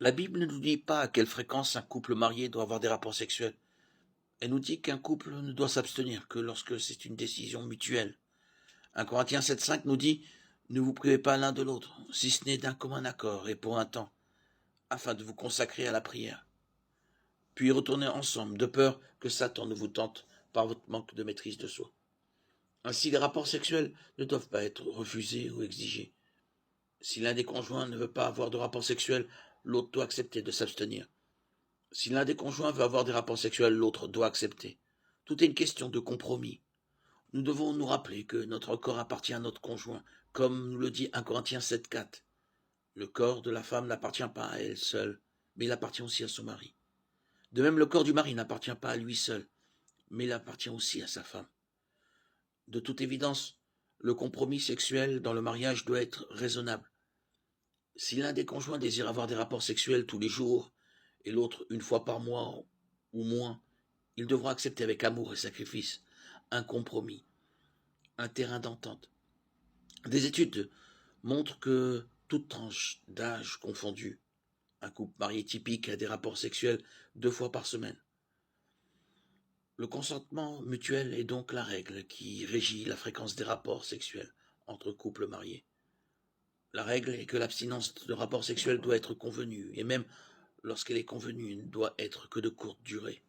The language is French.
La Bible ne nous dit pas à quelle fréquence un couple marié doit avoir des rapports sexuels. Elle nous dit qu'un couple ne doit s'abstenir que lorsque c'est une décision mutuelle. 1 Corinthiens 7,5 nous dit « Ne vous privez pas l'un de l'autre, si ce n'est d'un commun accord et pour un temps, afin de vous consacrer à la prière. Puis retournez ensemble, de peur que Satan ne vous tente par votre manque de maîtrise de soi. » Ainsi, les rapports sexuels ne doivent pas être refusés ou exigés. Si l'un des conjoints ne veut pas avoir de rapports sexuels, l'autre doit accepter de s'abstenir. Si l'un des conjoints veut avoir des rapports sexuels, l'autre doit accepter. Tout est une question de compromis. Nous devons nous rappeler que notre corps appartient à notre conjoint, comme nous le dit 1 Corinthiens 7,4. Le corps de la femme n'appartient pas à elle seule, mais il appartient aussi à son mari. De même, le corps du mari n'appartient pas à lui seul, mais il appartient aussi à sa femme. De toute évidence, le compromis sexuel dans le mariage doit être raisonnable. Si l'un des conjoints désire avoir des rapports sexuels tous les jours et l'autre une fois par mois ou moins, il devra accepter avec amour et sacrifice un compromis, un terrain d'entente. Des études montrent que toute tranche d'âge confondue, un couple marié typique a des rapports sexuels 2 fois par semaine. Le consentement mutuel est donc la règle qui régit la fréquence des rapports sexuels entre couples mariés. La règle est que l'abstinence de rapports sexuels doit être convenue, et même lorsqu'elle est convenue, ne doit être que de courte durée.